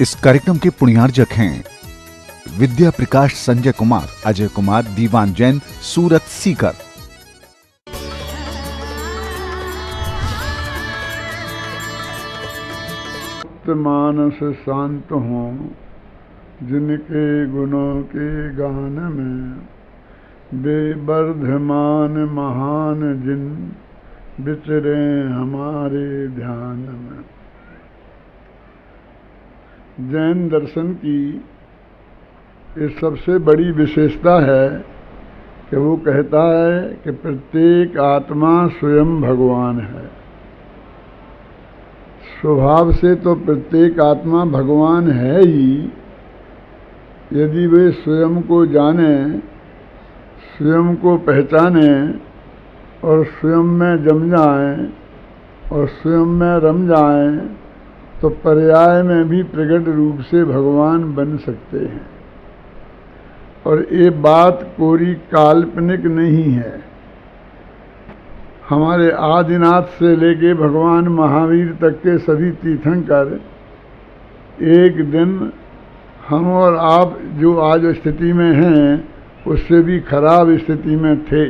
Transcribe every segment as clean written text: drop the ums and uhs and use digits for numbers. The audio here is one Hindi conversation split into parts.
इस कार्यक्रम के पुण्यार्जक हैं विद्या प्रकाश संजय कुमार, अजय कुमार, दीवान जैन, सूरत सीकर। मानस शांत हों जिनके गुणों के गान में, बेवर्धमान महान जिन विचरे हमारे ध्यान में। जैन दर्शन की ये सबसे बड़ी विशेषता है कि वो कहता है कि प्रत्येक आत्मा स्वयं भगवान है। स्वभाव से तो प्रत्येक आत्मा भगवान है ही। यदि वे स्वयं को जाने, स्वयं को पहचाने और स्वयं में जम जाएं और स्वयं में रम जाएं, तो पर्याय में भी प्रकट रूप से भगवान बन सकते हैं। और ये बात कोरी काल्पनिक नहीं है। हमारे आदिनाथ से लेके भगवान महावीर तक के सभी तीर्थंकर एक दिन हम और आप जो आज स्थिति में हैं उससे भी खराब स्थिति में थे,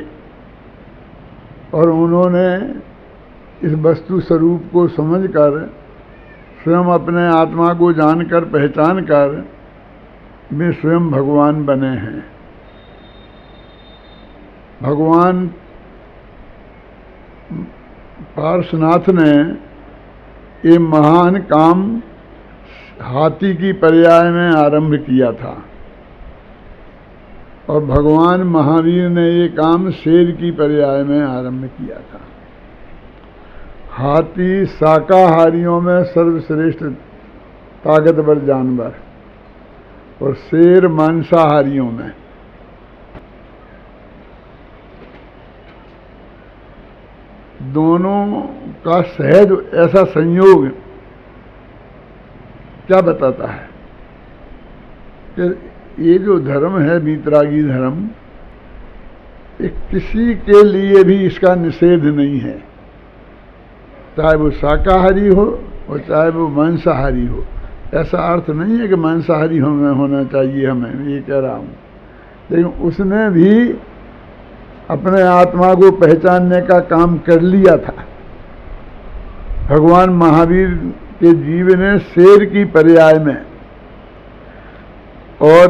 और उन्होंने इस वस्तु स्वरूप को समझकर स्वयं अपने आत्मा को जानकर पहचान कर वे स्वयं भगवान बने हैं। भगवान पार्श्वनाथ ने ये महान काम हाथी की पर्याय में आरंभ किया था, और भगवान महावीर ने ये काम शेर की पर्याय में आरंभ किया था। हाथी शाकाहारियों में सर्वश्रेष्ठ ताकतवर जानवर और शेर मांसाहारियों में। दोनों का सहज ऐसा संयोग क्या बताता है कि ये जो धर्म है वीतरागी धर्म, ये किसी के लिए भी इसका निषेध नहीं है, चाहे वो शाकाहारी हो और चाहे वो मांसाहारी हो। ऐसा अर्थ नहीं है कि मांसाहारी होना चाहिए हमें, ये कह रहा हूँ। लेकिन उसने भी अपने आत्मा को पहचानने का काम कर लिया था। भगवान महावीर के जीव ने शेर की पर्याय में, और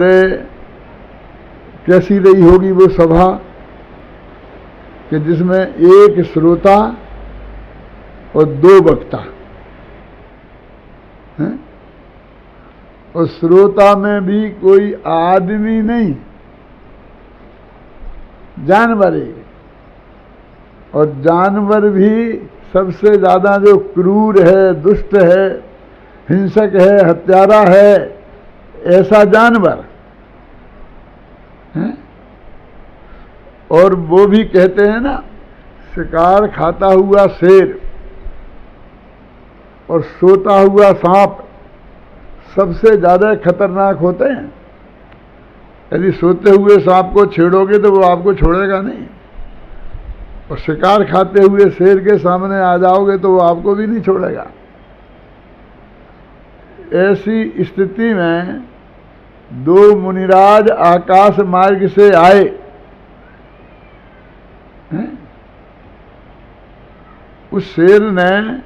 कैसी रही होगी वो सभा कि जिसमें एक श्रोता और दो वक्ता हैं, और श्रोता में भी कोई आदमी नहीं, जानवर है। और जानवर भी सबसे ज्यादा जो क्रूर है, दुष्ट है, हिंसक है, हत्यारा है, ऐसा जानवर है। और वो भी कहते हैं ना, शिकार खाता हुआ शेर और सोता हुआ सांप सबसे ज्यादा खतरनाक होते हैं। यदि सोते हुए सांप को छेड़ोगे तो वो आपको छोड़ेगा नहीं, और शिकार खाते हुए शेर के सामने आ जाओगे तो वो आपको भी नहीं छोड़ेगा। ऐसी स्थिति में दो मुनिराज आकाश मार्ग से आए हैं? उस शेर ने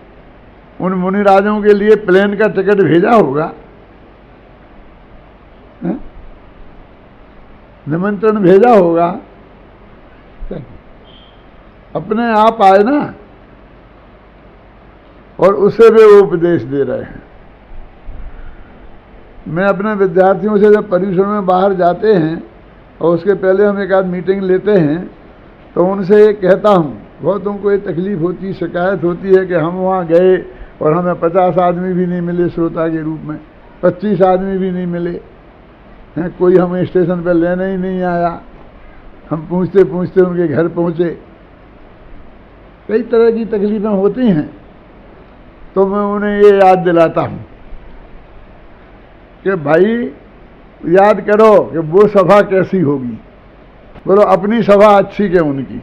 उन मुनिराजों के लिए प्लेन का टिकट भेजा होगा, निमंत्रण भेजा होगा। अपने आप आए ना, और उसे वे उपदेश दे रहे हैं। मैं अपने विद्यार्थियों से जब परिसर में बाहर जाते हैं और उसके पहले हम एक आध मीटिंग लेते हैं, तो उनसे ये कहता हूँ, बहुत उनको ये तकलीफ होती, शिकायत होती है कि हम वहाँ गए और हमें 50 आदमी भी नहीं मिले श्रोता के रूप में, 25 आदमी भी नहीं मिले हैं, कोई हमें स्टेशन पर लेने ही नहीं आया, हम पूछते पूछते उनके घर पहुँचे। कई तरह की तकलीफें होती हैं। तो मैं उन्हें ये याद दिलाता हूँ कि भाई याद करो कि वो सभा कैसी होगी। बोलो अपनी सभा अच्छी क्या उनकी,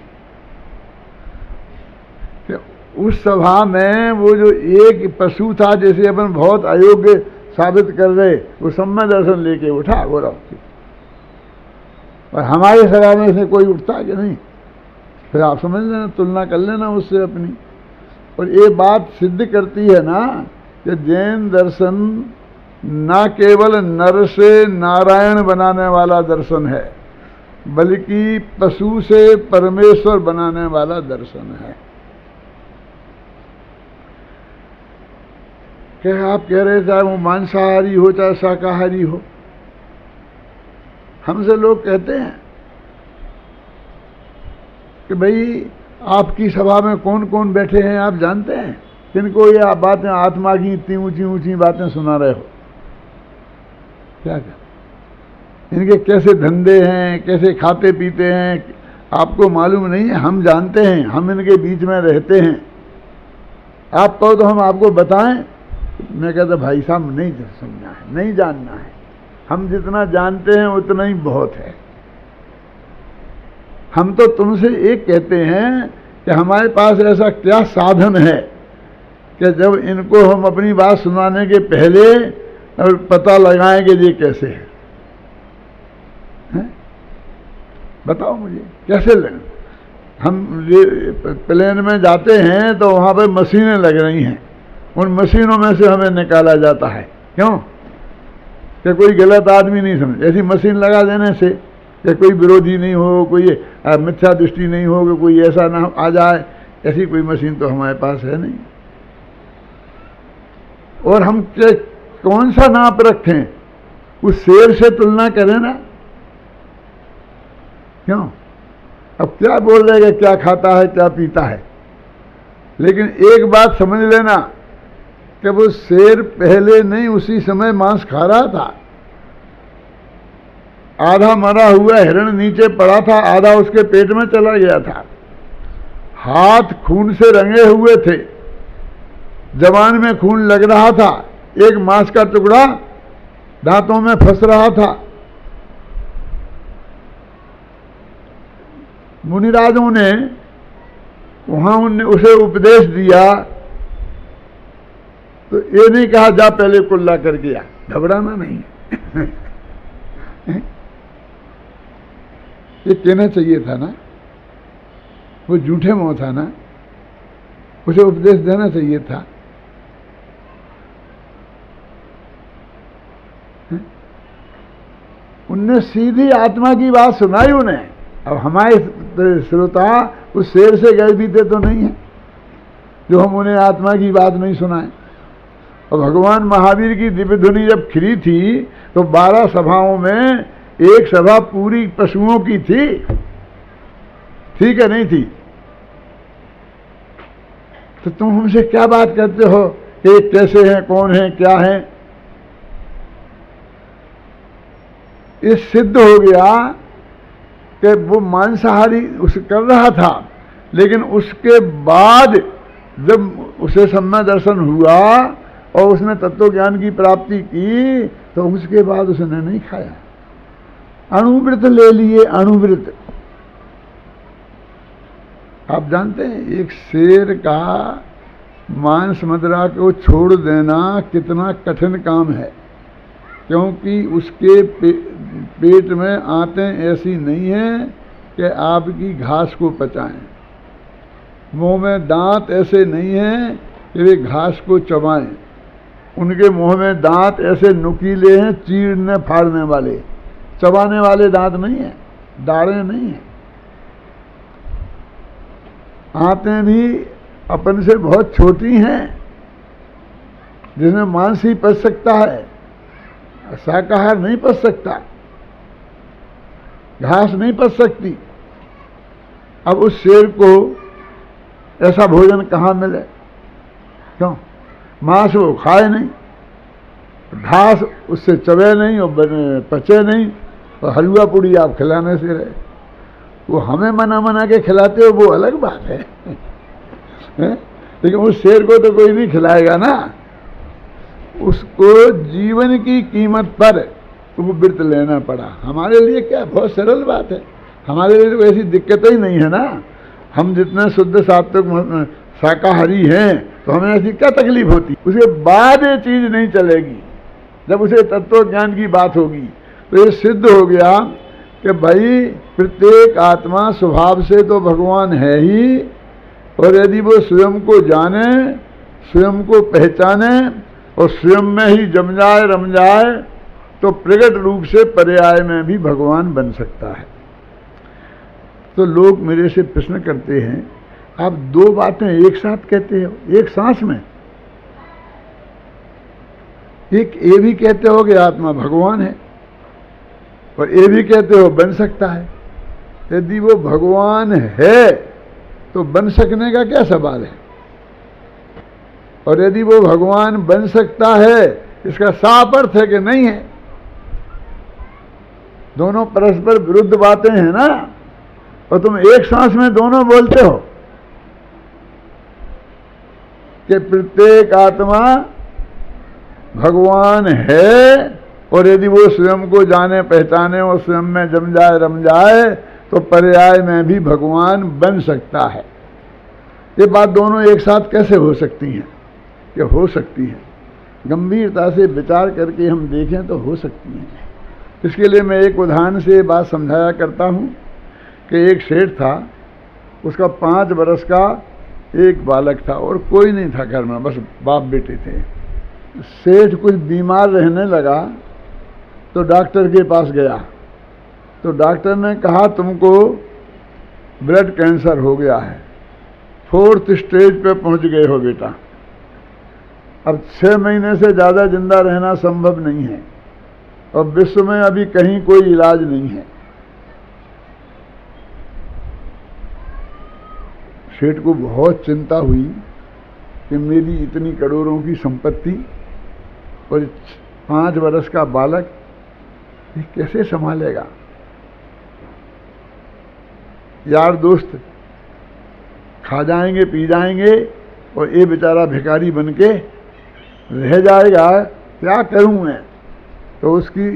कि उस सभा में वो जो एक पशु था, जैसे अपन बहुत अयोग्य साबित कर रहे, वो सम्य दर्शन लेके उठा वो रहा। और हमारे सभा में से कोई उठता कि नहीं? फिर आप समझ लेना, तुलना कर लेना उससे अपनी। और ये बात सिद्ध करती है ना कि जैन दर्शन ना केवल नर से नारायण बनाने वाला दर्शन है, बल्कि पशु से परमेश्वर बनाने वाला दर्शन है। क्या आप कह रहे चाहे वो मांसाहारी हो चाहे शाकाहारी हो, हमसे लोग कहते हैं कि भाई आपकी सभा में कौन कौन बैठे हैं आप जानते हैं? किनको ये आप बातें आत्मा की इतनी ऊंची ऊंची बातें सुना रहे हो? क्या इनके कैसे धंधे हैं, कैसे खाते पीते हैं, आपको मालूम नहीं है? हम जानते हैं, हम इनके बीच में रहते हैं। आप कहो तो हम आपको बताएं? मैं कहता भाई साहब नहीं सुनना है, नहीं जानना है, हम जितना जानते हैं उतना ही बहुत है। हम तो तुमसे एक कहते हैं कि हमारे पास ऐसा क्या साधन है कि जब इनको हम अपनी बात सुनाने के पहले पता लगाएं कि ये कैसे है? बताओ मुझे कैसे लगे? हम प्लेन में जाते हैं तो वहाँ पे मशीनें लग रही हैं, उन मशीनों में से हमें निकाला जाता है। क्यों? कि कोई गलत आदमी नहीं समझे। ऐसी मशीन लगा देने से कि कोई विरोधी नहीं हो, कोई मिथ्या दृष्टि नहीं हो, कि कोई ऐसा ना आ जाए, ऐसी कोई मशीन तो हमारे पास है नहीं। और हम कौन सा नाप रखें? उस शेर से तुलना करें ना। क्यों? अब क्या बोल रहे कि क्या खाता है क्या पीता है, लेकिन एक बात समझ लेना कि वो शेर पहले नहीं उसी समय मांस खा रहा था। आधा मरा हुआ हिरण नीचे पड़ा था, आधा उसके पेट में चला गया था। हाथ खून से रंगे हुए थे, जबान में खून लग रहा था, एक मांस का टुकड़ा दांतों में फंस रहा था। मुनिराजों ने वहां उसे उपदेश दिया तो ये नहीं कहा जा पहले कुल्ला करके आ, घबराना नहीं। ये कहना चाहिए था ना, वो झूठे मुंह था ना, उसे उपदेश देना चाहिए था। उनने सीधी आत्मा की बात सुनाई उन्हें। अब हमारे श्रोता उस शेर से गए बीते तो नहीं है जो हम उन्हें आत्मा की बात नहीं सुनाएं। और भगवान महावीर की दिव्य ध्वनि जब खिली थी तो 12 सभाओं में एक सभा पूरी पशुओं की थी क्या नहीं थी? तो तुम हमसे क्या बात करते हो कि कैसे हैं, कौन है, क्या है? ये सिद्ध हो गया कि वो मांसाहारी उसे कर रहा था, लेकिन उसके बाद जब उसे सम्य दर्शन हुआ और उसने तत्व ज्ञान की प्राप्ति की तो उसके बाद उसने नहीं खाया। अणुव्रत ले लिए, अणुव्रत। आप जानते हैं एक शेर का मांस मदिरा को छोड़ देना कितना कठिन काम है, क्योंकि उसके पेट में आंतें ऐसी नहीं हैं कि आपकी घास को पचाएं, मुंह में दांत ऐसे नहीं हैं कि वे घास को चबाएं, उनके मुंह में दांत ऐसे नुकीले हैं चीरने फाड़ने वाले, चबाने वाले दांत नहीं हैं, दाढ़ें नहीं हैं। आंतें भी अपन से बहुत छोटी हैं, जिसमें मांस ही पच सकता है, शाकाहार नहीं पच सकता, घास नहीं पच सकती। अब उस शेर को ऐसा भोजन कहाँ मिले? क्यों? मांस वो खाए नहीं, घास उससे चबे नहीं और पचे नहीं, और हलवा पूड़ी आप खिलाने से रहे। वो हमें मना के खिलाते हो वो अलग बात है, लेकिन उस शेर को तो कोई नहीं खिलाएगा ना। उसको जीवन की कीमत पर वो व्रत लेना पड़ा। हमारे लिए क्या बहुत सरल बात है, हमारे लिए तो ऐसी दिक्कत ही नहीं है ना। हम जितने शुद्ध सात्विक शाकाहारी हैं तो हमें ऐसी क्या तकलीफ होती? उसके बाद ये चीज नहीं चलेगी। जब उसे तत्व ज्ञान की बात होगी तो ये सिद्ध हो गया कि भाई प्रत्येक आत्मा स्वभाव से तो भगवान है ही, और यदि वो स्वयं को जाने, स्वयं को पहचाने और स्वयं में ही जम जाए रम जाए तो प्रकट रूप से पर्याय में भी भगवान बन सकता है। तो लोग मेरे से प्रश्न करते हैं, आप दो बातें एक साथ कहते हो एक सांस में, एक ये भी कहते हो कि आत्मा भगवान है और ये भी कहते हो बन सकता है। यदि वो भगवान है तो बन सकने का क्या सवाल है, और यदि वो भगवान बन सकता है इसका साफ अर्थ है कि नहीं है। दोनों परस्पर विरुद्ध बातें हैं ना, और तुम एक सांस में दोनों बोलते हो कि प्रत्येक आत्मा भगवान है, और यदि वो स्वयं को जाने पहचाने और स्वयं में जम जाए रम जाए तो पर्याय में भी भगवान बन सकता है। ये बात दोनों एक साथ कैसे हो सकती हैं? कि हो सकती है, गंभीरता से विचार करके हम देखें तो हो सकती हैं। इसके लिए मैं एक उदाहरण से बात समझाया करता हूँ कि एक सेठ था, उसका 5 वर्ष का एक बालक था और कोई नहीं था घर में, बस बाप बेटे थे। सेठ कुछ बीमार रहने लगा तो डॉक्टर के पास गया, तो डॉक्टर ने कहा तुमको ब्लड कैंसर हो गया है, 4th स्टेज पे पहुंच गए हो बेटा, अब 6 महीने से ज़्यादा जिंदा रहना संभव नहीं है और विश्व में अभी कहीं कोई इलाज नहीं है। सेठ को बहुत चिंता हुई कि मेरी इतनी करोड़ों की संपत्ति और 5 वर्ष का बालक ये कैसे संभालेगा। यार दोस्त खा जाएंगे पी जाएंगे और ये बेचारा भिखारी बन के रह जाएगा, क्या करूं मैं। तो उसकी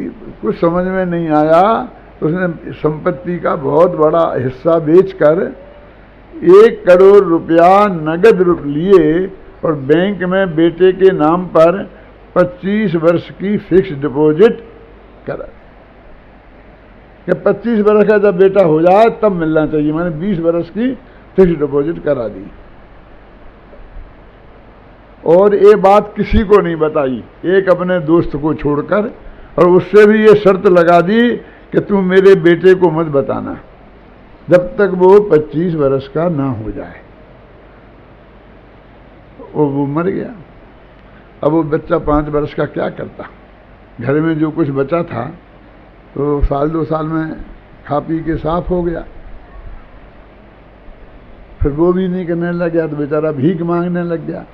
कुछ समझ में नहीं आया, उसने संपत्ति का बहुत बड़ा हिस्सा बेचकर 1 करोड़ रुपया नगद लिए और बैंक में बेटे के नाम पर 25 वर्ष की फिक्स डिपॉजिट करा कि 25 वर्ष का जब बेटा हो जाए तब मिलना चाहिए। मैंने 20 वर्ष की फिक्स डिपॉजिट करा दी और ये बात किसी को नहीं बताई, एक अपने दोस्त को छोड़कर, और उससे भी ये शर्त लगा दी कि तू मेरे बेटे को मत बताना जब तक वो 25 वर्ष का ना हो जाए। वो मर गया। अब वो बच्चा 5 वर्ष का क्या करता, घर में जो कुछ बचा था तो 1-2 साल में खा पी के साफ हो गया। फिर वो भी नहीं करने लग गया तो बेचारा भीख मांगने लग गया।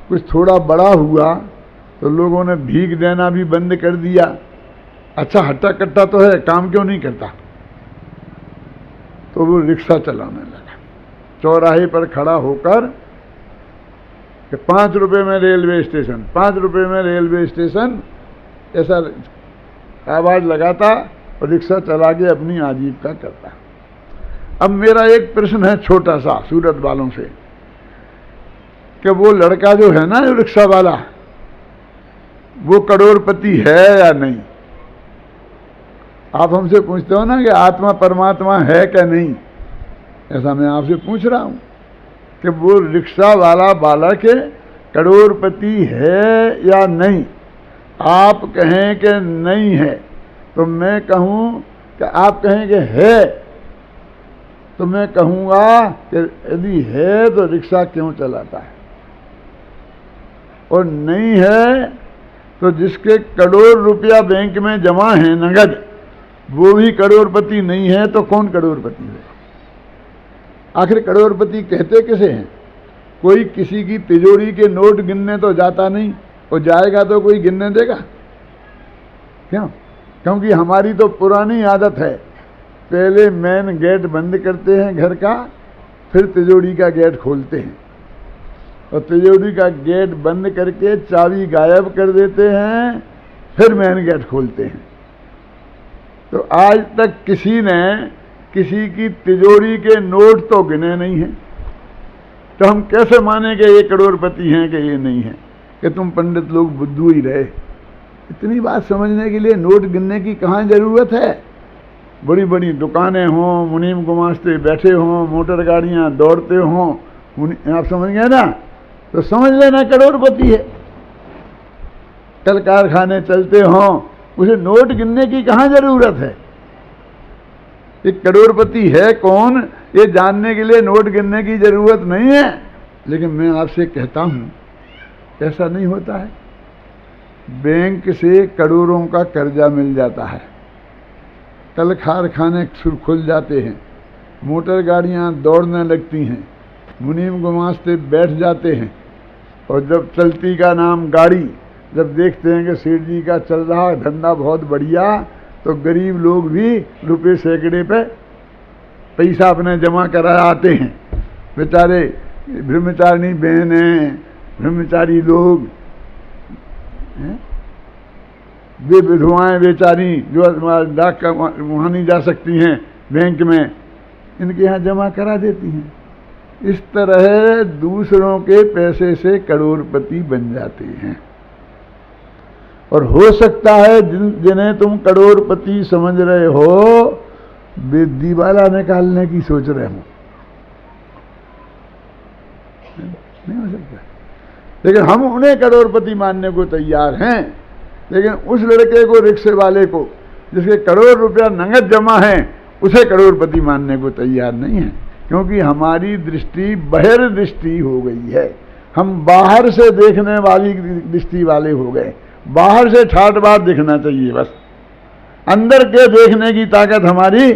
कुछ थोड़ा बड़ा हुआ तो लोगों ने भीख देना भी बंद कर दिया। अच्छा हट्टा कट्टा तो है, काम क्यों नहीं करता, तो वो रिक्शा चलाने लगा। चौराहे पर खड़ा होकर कि 5 रुपए में रेलवे स्टेशन, 5 रुपए में रेलवे स्टेशन, ऐसा आवाज लगाता और रिक्शा चला के अपनी आजीविका करता। अब मेरा एक प्रश्न है छोटा सा सूरत वालों से कि वो लड़का जो है ना जो रिक्शा वाला, वो करोड़पति है या नहीं। आप हमसे पूछते हो ना कि आत्मा परमात्मा है क्या नहीं, ऐसा मैं आपसे पूछ रहा हूं कि वो रिक्शा वाला बालक करोड़पति है या नहीं। आप कहें कि नहीं है तो मैं कहूं कि आप कहें कि है, तो मैं कहूंगा कि यदि है तो रिक्शा क्यों चलाता है, और नहीं है तो जिसके करोड़ रुपया बैंक में जमा है नगद, वो भी करोड़पति नहीं है तो कौन करोड़पति है। आखिर करोड़पति कहते किसे हैं? कोई किसी की तिजोरी के नोट गिनने तो जाता नहीं, और जाएगा तो कोई गिनने देगा क्यों? क्योंकि हमारी तो पुरानी आदत है, पहले मेन गेट बंद करते हैं घर का, फिर तिजोरी का गेट खोलते हैं, और तिजोरी का गेट बंद करके चाबी गायब कर देते हैं, फिर मेन गेट खोलते हैं। तो आज तक किसी ने किसी की तिजोरी के नोट तो गिने नहीं हैं, तो हम कैसे माने कि ये करोड़पति हैं कि ये नहीं है? कि तुम पंडित लोग बुद्धू ही रहे, इतनी बात समझने के लिए नोट गिनने की कहाँ जरूरत है? बड़ी बड़ी दुकानें हों, मुनीम गुमास्ते बैठे हों, मोटर गाड़ियां दौड़ते हों, आप समझ गए ना, तो समझ लेना करोड़पति है। कल कारखाने चलते हों, उसे नोट गिनने की कहाँ जरूरत है? एक करोड़पति है कौन, ये जानने के लिए नोट गिनने की जरूरत नहीं है। लेकिन मैं आपसे कहता हूं ऐसा नहीं होता है। बैंक से करोड़ों का कर्जा मिल जाता है, कल कारखाने खुल जाते हैं, मोटर गाड़ियां दौड़ने लगती हैं, मुनीम गुमास्ते बैठ जाते हैं, और जब चलती का नाम गाड़ी, जब देखते हैं कि सेठ जी का चल रहा धंधा बहुत बढ़िया, तो गरीब लोग भी रुपये सैकड़े पे पैसा अपने जमा करा आते हैं। बेचारे ब्रह्मचारिणी बहनें, ब्रह्मचारी लोग, वे विधवाएं बेचारी जो डाक का वहाँ नहीं जा सकती हैं बैंक में, इनके यहाँ जमा करा देती हैं। इस तरह दूसरों के पैसे से करोड़पति बन जाते हैं। और हो सकता है जिन्हें तुम करोड़पति समझ रहे हो, वे दिवाला निकालने की सोच रहे हो। नहीं हो सकता। लेकिन हम उन्हें करोड़पति मानने को तैयार हैं। लेकिन उस लड़के को, रिक्शे वाले को, जिसके करोड़ रुपया नगद जमा है, उसे करोड़पति मानने को तैयार नहीं है। क्योंकि हमारी दृष्टि बहिर्दृष्टि हो गई है। हम बाहर से देखने वाली दृष्टि वाले हो गए। बाहर से ठाट बाट दिखना चाहिए बस, अंदर के देखने की ताकत हमारी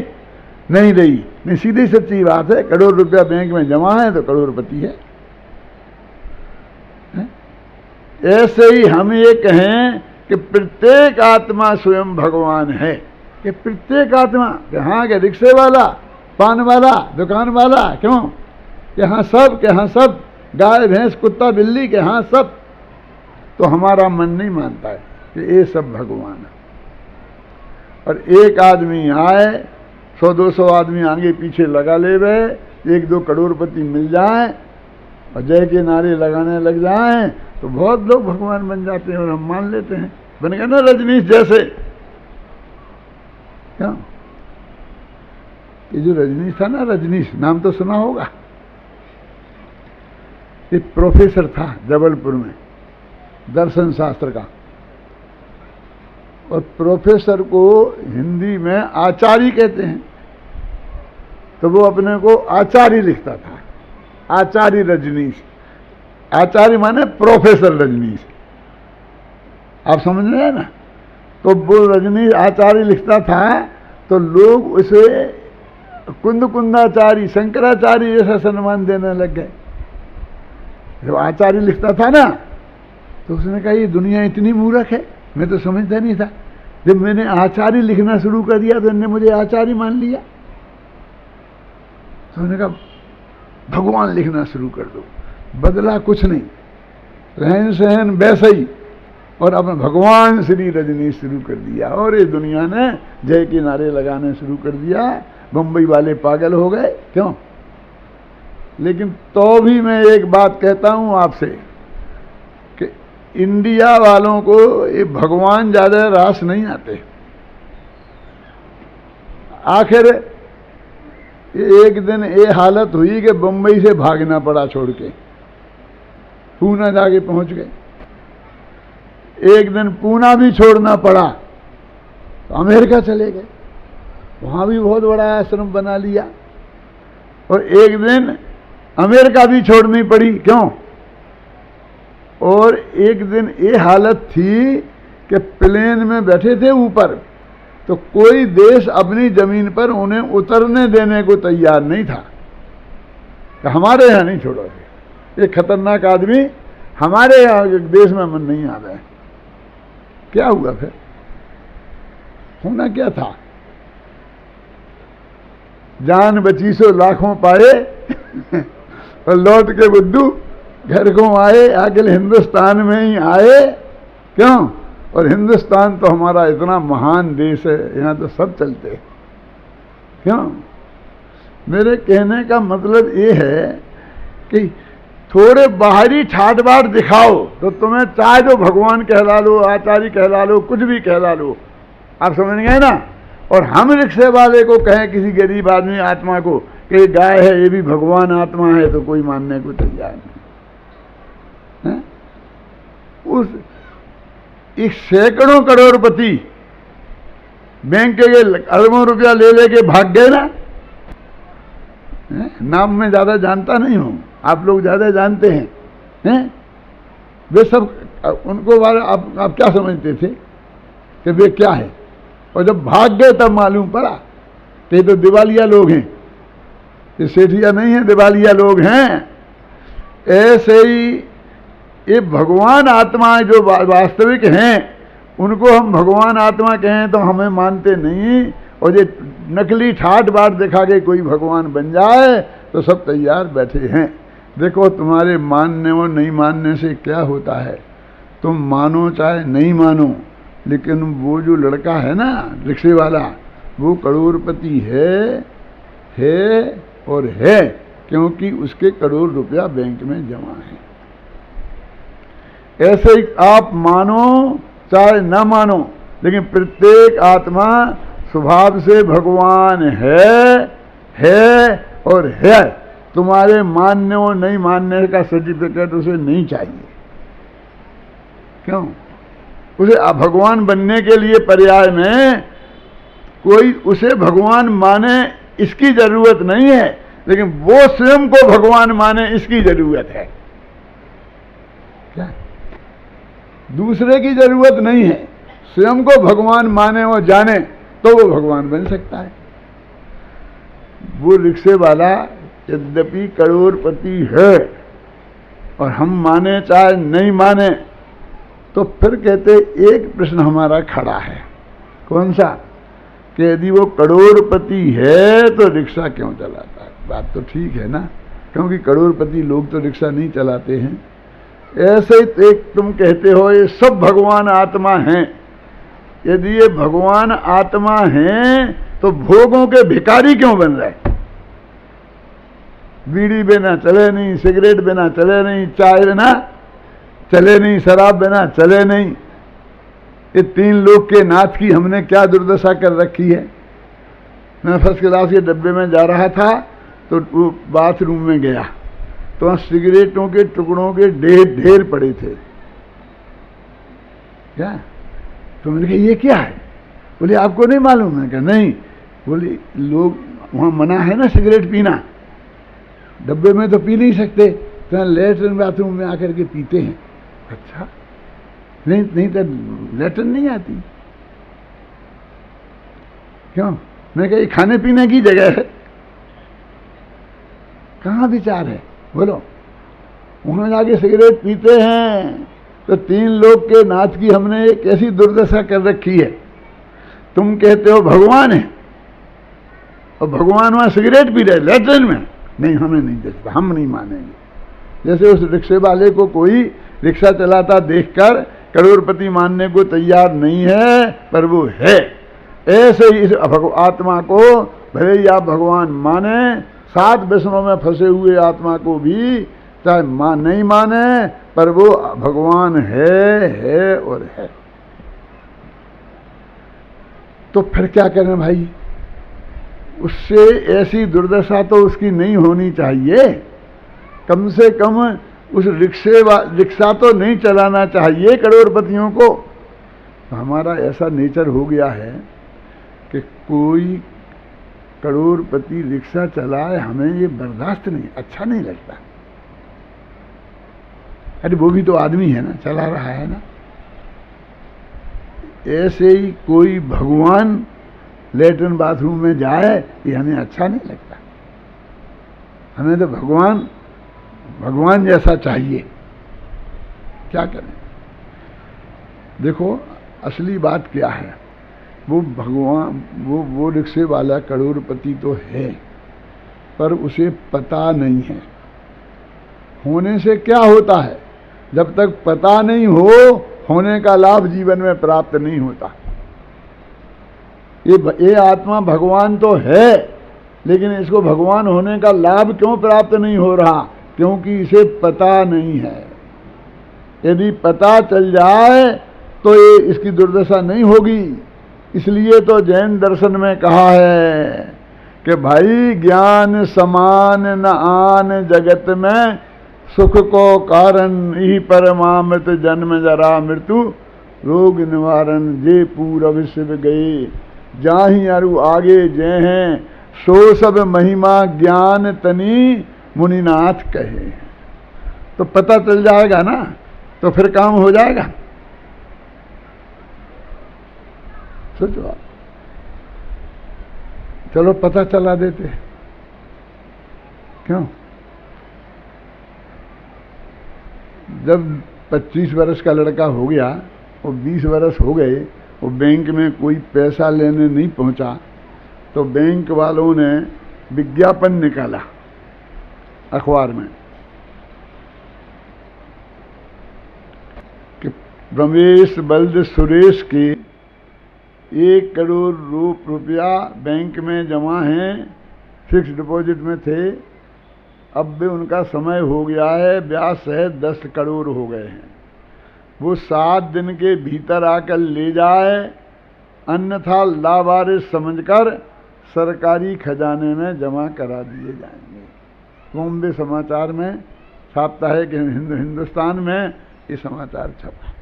नहीं रही। नहीं, सीधी सच्ची बात है, करोड़ रुपया बैंक में जमा है तो करोड़पति है। ऐसे ही हम ये कहें कि प्रत्येक आत्मा स्वयं भगवान है, कि प्रत्येक आत्मा, यहाँ के रिक्शे वाला, पान वाला, दुकान वाला, क्यों कि हाँ सब, के हाँ सब, गाय भैंस कुत्ता बिल्ली, के हाँ सब, तो हमारा मन नहीं मानता है कि ये सब भगवान है। और एक आदमी आए, 100-200 आदमी आगे पीछे लगा ले वे, 1-2 करोड़पति मिल जाए और जय के नारे लगाने लग जाएं, तो बहुत लोग भगवान बन जाते हैं और हम मान लेते हैं। बन गए ना रजनीश जैसे। क्या ये जो रजनीश था ना, रजनीश नाम तो सुना होगा, एक प्रोफेसर था जबलपुर में दर्शन शास्त्र का, और प्रोफेसर को हिंदी में आचार्य कहते हैं, तो वो अपने को आचार्य लिखता था, आचार्य रजनीश। आचार्य माने प्रोफेसर रजनीश, आप समझ रहे हैं ना। तो वो रजनीश आचार्य लिखता था, तो लोग उसे कुंदाचार्य, शंकराचार्य जैसा सम्मान देने लग गए। जब आचार्य लिखता था ना, तो उसने कहा ये दुनिया इतनी मूर्ख है, मैं तो समझता नहीं था। जब मैंने आचार्य लिखना शुरू कर दिया तो इन्होंने मुझे आचार्य मान लिया। तो उन्होंने कहा भगवान लिखना शुरू कर दो। बदला कुछ नहीं, रहन सहन वैसे ही, और अपना भगवान श्री रजनीश शुरू कर दिया, और ये दुनिया ने जय के नारे लगाने शुरू कर दिया। बम्बई वाले पागल हो गए, क्यों। लेकिन तो भी मैं एक बात कहता हूं आपसे कि इंडिया वालों को ये भगवान ज्यादा रास नहीं आते। आखिर एक दिन ये हालत हुई कि बम्बई से भागना पड़ा छोड़ के, पूना जाके पहुंच गए। एक दिन पूना भी छोड़ना पड़ा तो अमेरिका चले गए, वहां भी बहुत बड़ा आश्रम बना लिया। और एक दिन अमेरिका भी छोड़नी पड़ी, क्यों। और एक दिन ये हालत थी कि प्लेन में बैठे थे ऊपर, तो कोई देश अपनी जमीन पर उन्हें उतरने देने को तैयार नहीं था कि हमारे यहाँ नहीं छोड़ोगे, ये खतरनाक आदमी हमारे यहाँ देश में मन नहीं आ रहा है। क्या हुआ फिर, होना क्या था, जान बची सो लाखों पाए और लौट के बुद्धू घर को आए। आखिर हिंदुस्तान में ही आए, क्यों। और हिंदुस्तान तो हमारा इतना महान देश है, यहाँ तो सब चलते हैं, क्यों। मेरे कहने का मतलब ये है कि थोड़े बाहरी ठाट बाट दिखाओ तो तुम्हें चाहे तो भगवान कहला लो, आचार्य कहला लो, कुछ भी कहला लो, आप समझ गए ना। और हम रिक्शे वाले को कहें किसी गरीब आदमी आत्मा को कि गाय है ये भी भगवान आत्मा है, तो कोई मानने को तैयार नहीं है। उस एक सैकड़ों करोड़पति बैंक के अरबों रुपया ले लेके भाग गए ना। नाम में ज्यादा जानता नहीं हूं, आप लोग ज्यादा जानते हैं। वे सब उनको बारे आप क्या समझते थे कि वे क्या है, और जब भाग गए तब मालूम पड़ा कि ये तो दिवालिया लोग हैं, ये सेठिया नहीं है, दिवालिया लोग हैं। ऐसे ही ये भगवान आत्मा जो वास्तविक हैं उनको हम भगवान आत्मा कहें तो हमें मानते नहीं, और ये नकली ठाट बाट दिखा के कोई भगवान बन जाए तो सब तैयार बैठे हैं। देखो तुम्हारे मानने और नहीं मानने से क्या होता है, तुम मानो चाहे नहीं मानो, लेकिन वो जो लड़का है ना रिक्शे वाला, वो करोड़पति है और है, क्योंकि उसके करोड़ रुपया बैंक में जमा है। ऐसे ही आप मानो चाहे न मानो, लेकिन प्रत्येक आत्मा स्वभाव से भगवान है और है। तुम्हारे मानने और नहीं मानने का सर्टिफिकेट उसे नहीं चाहिए। क्यों? उसे भगवान बनने के लिए पर्याय में कोई उसे भगवान माने इसकी जरूरत नहीं है, लेकिन वो स्वयं को भगवान माने इसकी जरूरत है। क्या? दूसरे की जरूरत नहीं है, स्वयं को भगवान माने और जाने तो वो भगवान बन सकता है। वो रिक्शे वाला यद्यपि करोड़पति है और हम माने चाहे नहीं माने, तो फिर कहते एक प्रश्न हमारा खड़ा है। कौन सा? कि यदि वो करोड़पति है तो रिक्शा क्यों चलाता है? बात तो ठीक है ना, क्योंकि करोड़पति लोग तो रिक्शा नहीं चलाते हैं। ऐसे ही एक तुम कहते हो ये सब भगवान आत्मा हैं। यदि ये भगवान आत्मा हैं तो भोगों के भिखारी क्यों बन रहे? बीड़ी बिना चले नहीं, सिगरेट बिना चले नहीं, चाय बिना चले नहीं, शराब बिना चले नहीं। ये तीन लोग के नाथ की हमने क्या दुर्दशा कर रखी है। मैं फर्स्ट क्लास के डब्बे में जा रहा था तो वो बाथरूम में गया तो वहाँ सिगरेटों के टुकड़ों के ढेर पड़े थे। क्या? तो मैंने कहा ये क्या है? बोले आपको नहीं मालूम है? क्या नहीं? बोले लोग वहाँ मना है ना सिगरेट पीना, डब्बे में तो पी नहीं सकते, तो लेटरिन बाथरूम में आकर के पीते हैं। अच्छा, नहीं तो लेटरिन नहीं आती? क्यों? मैं कहा खाने पीने की जगह है, कहाँ विचार है? बोलो। वहां जाके सिगरेट पीते हैं तो तीन लोग के नाथ की हमने एक ऐसी दुर्दशा कर रखी है। तुम कहते हो भगवान है और भगवान वहां सिगरेट पी रहे लेटरिन में। नहीं, हमें नहीं देखता, हम नहीं मानेंगे। जैसे उस रिक्शे वाले को कोई रिक्शा चलाता देखकर करोड़पति मानने को तैयार नहीं है, पर वो है। ऐसे ही इस आत्मा को भले ही आप भगवान माने, 7 व्यसनों में फंसे हुए आत्मा को भी चाहे नहीं माने, पर वो भगवान है और है। तो फिर क्या करें भाई? उससे ऐसी दुर्दशा तो उसकी नहीं होनी चाहिए। कम से कम उस रिक्शा तो नहीं चलाना चाहिए करोड़पतियों को। हमारा ऐसा नेचर हो गया है कि कोई करोड़पति रिक्शा चलाए, हमें ये बर्दाश्त नहीं, अच्छा नहीं लगता। अरे वो भी तो आदमी है ना, चला रहा है ना। ऐसे ही कोई भगवान लेटरिन बाथरूम में जाए, ये हमें अच्छा नहीं लगता। हमें तो भगवान जैसा चाहिए। क्या करें? देखो असली बात क्या है, वो भगवान वो रिक्शे वाला करोड़पति तो है, पर उसे पता नहीं है। होने से क्या होता है? जब तक पता नहीं हो, होने का लाभ जीवन में प्राप्त नहीं होता। ये आत्मा भगवान तो है, लेकिन इसको भगवान होने का लाभ क्यों प्राप्त नहीं हो रहा? क्योंकि इसे पता नहीं है। यदि पता चल जाए तो ये इसकी दुर्दशा नहीं होगी। इसलिए तो जैन दर्शन में कहा है कि भाई ज्ञान समान न आन जगत में, सुख को कारण ही परमामृत, जन्म जरा मृत्यु रोग निवारण, जे पूरब शिव गए, जाहि अरु आगे जय हैं, सो सब महिमा ज्ञान तनी मुनिनाथ कहे। तो पता चल जाएगा ना, तो फिर काम हो जाएगा। सोचो आप, चलो पता चला देते, क्यों? जब 25 वर्ष का लड़का हो गया, वो 20 वर्ष हो गए, वो बैंक में कोई पैसा लेने नहीं पहुंचा, तो बैंक वालों ने विज्ञापन निकाला अखबार में कि रमेश बल्द सुरेश के 1 करोड़ रुपया बैंक में जमा हैं, फिक्स डिपॉजिट में थे, अब भी उनका समय हो गया है, ब्याज सहित 10 करोड़ हो गए हैं। वो 7 दिन के भीतर आकर ले जाए, अन्यथा लावारिस समझकर सरकारी खजाने में जमा करा दिए जाएंगे। बॉम्बे समाचार में छापता है कि हिंदुस्तान में ये समाचार छपा।